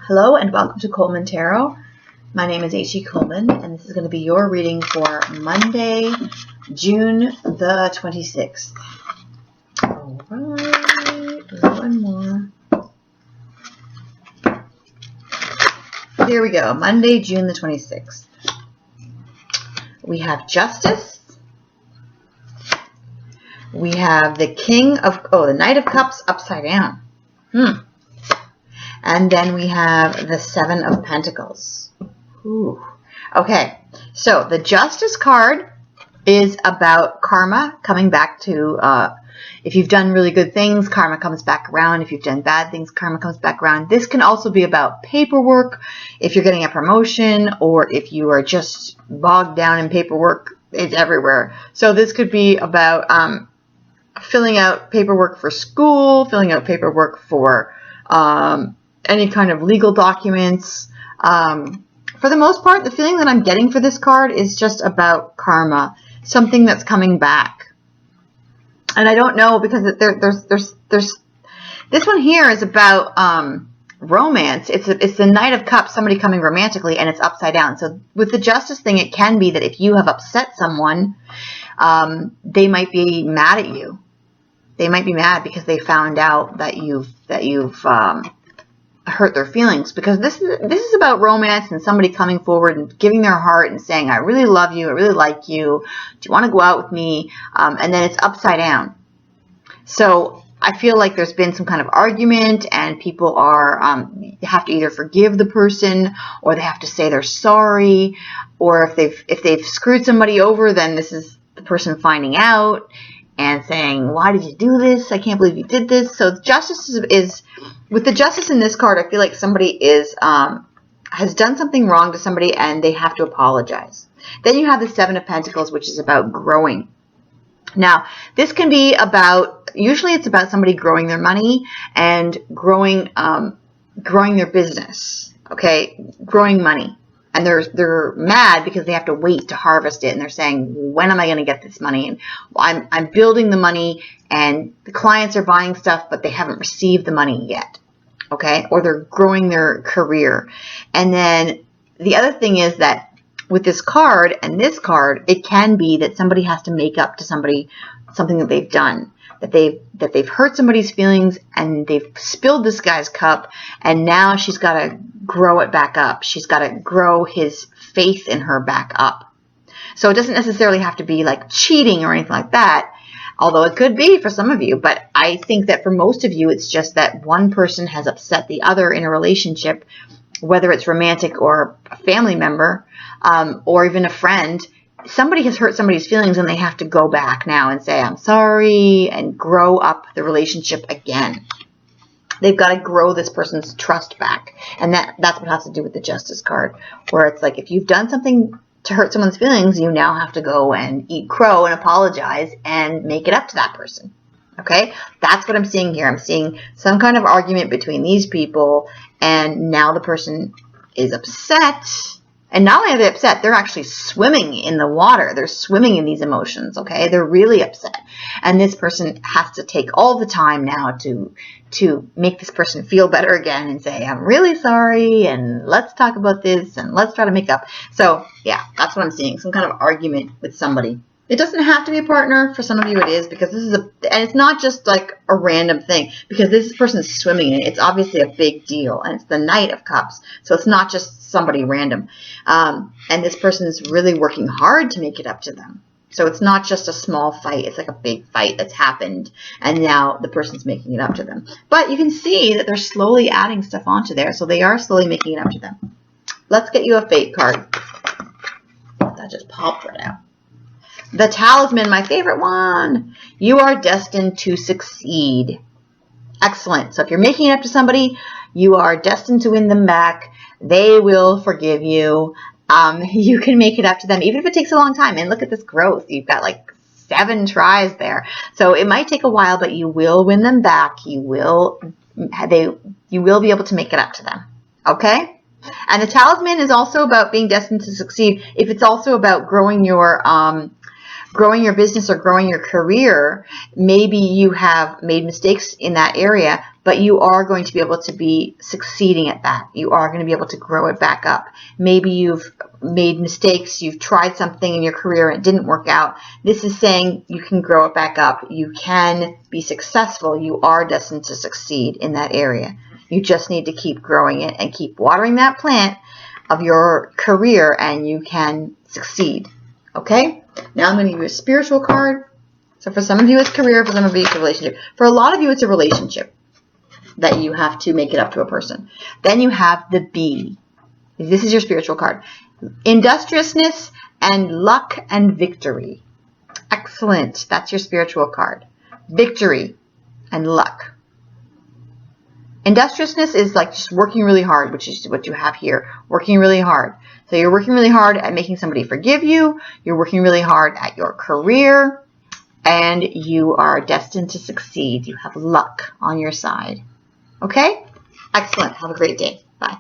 Hello and welcome to Coleman Tarot. My name is H.E. Coleman and this is going to be your reading for Monday, June the 26th. Alright, one more. Here we go, Monday, June the 26th. We have Justice. We have the the Knight of Cups upside down. And then we have the Seven of Pentacles. Ooh. Okay, so the Justice card is about karma coming back to, if you've done really good things, karma comes back around. If you've done bad things, karma comes back around. This can also be about paperwork, if you're getting a promotion, or if you are just bogged down in paperwork. It's everywhere. So this could be about filling out paperwork for school, filling out paperwork for any kind of legal documents. For the most part, the feeling that I'm getting for this card is just about karma, something that's coming back. And I don't know, because there's this one here is about romance. It's the Knight of Cups, somebody coming romantically, and it's upside down. So with the Justice thing, it can be that if you have upset someone, they might be mad at you. They might be mad because they found out that you've hurt their feelings, because this is about romance and somebody coming forward and giving their heart and saying, I really love you, I really like you, do you want to go out with me? And then it's upside down. So I feel like there's been some kind of argument, and people are have to either forgive the person, or they have to say they're sorry, or if they've screwed somebody over, then this is the person finding out and saying, why did you do this? I can't believe you did this. So Justice is with the Justice in this card, I feel like somebody is has done something wrong to somebody and they have to apologize. Then you have the Seven of Pentacles, which is about growing. Now, this can be about, usually it's about somebody growing their money and growing their business, okay? Growing money. And they're mad because they have to wait to harvest it, and they're saying, when am I going to get this money? And I'm building the money, and the clients are buying stuff, but they haven't received the money yet, okay? Or they're growing their career. And then the other thing is that with this card and this card, it can be that somebody has to make up to somebody something that they've done, that they've hurt somebody's feelings, and they've spilled this guy's cup, and now she's got to grow it back up. She's got to grow his faith in her back up. So it doesn't necessarily have to be like cheating or anything like that, although it could be for some of you. But I think that for most of you, it's just that one person has upset the other in a relationship, whether it's romantic or a family member, or even a friend. Somebody has hurt somebody's feelings, and they have to go back now and say, I'm sorry, and grow up the relationship again. They've got to grow this person's trust back. And that's what has to do with the Justice card, where it's like, if you've done something to hurt someone's feelings, you now have to go and eat crow and apologize and make it up to that person. Okay? That's what I'm seeing here. I'm seeing some kind of argument between these people, and now the person is upset. And not only are they upset, they're actually swimming in the water. They're swimming in these emotions, okay? They're really upset. And this person has to take all the time now to make this person feel better again and say, I'm really sorry, and let's talk about this, and let's try to make up. So, yeah, that's what I'm seeing, some kind of argument with somebody. It doesn't have to be a partner. For some of you it is, because this is and it's not just like a random thing, because this person is swimming in it. It's obviously a big deal, and it's the Knight of Cups, so it's not just somebody random. And this person is really working hard to make it up to them. So it's not just a small fight. It's like a big fight that's happened, and now the person's making it up to them. But you can see that they're slowly adding stuff onto there, so they are slowly making it up to them. Let's get you a Fate card. That just popped right out. The Talisman, my favorite one. You are destined to succeed. Excellent. So if you're making it up to somebody, you are destined to win them back. They will forgive you. You can make it up to them, even if it takes a long time. And look at this growth. You've got like 7 tries there. So it might take a while, but you will win them back. You will be able to make it up to them. Okay? And the Talisman is also about being destined to succeed. If it's also about growing your growing your business or growing your career, maybe you have made mistakes in that area, but you are going to be able to be succeeding at that. You are going to be able to grow it back up. Maybe you've made mistakes, you've tried something in your career and it didn't work out. This is saying you can grow it back up. You can be successful. You are destined to succeed in that area. You just need to keep growing it and keep watering that plant of your career and you can succeed. Okay? Now I'm going to give you a spiritual card. So for some of you it's career, for some of you it's a relationship. For a lot of you it's a relationship that you have to make it up to a person. Then you have the B. This is your spiritual card. Industriousness and luck and victory. Excellent. That's your spiritual card. Victory and luck. Industriousness is like just working really hard, which is what you have here. Working really hard. So you're working really hard at making somebody forgive you. You're working really hard at your career. And you are destined to succeed. You have luck on your side. Okay? Excellent. Have a great day. Bye.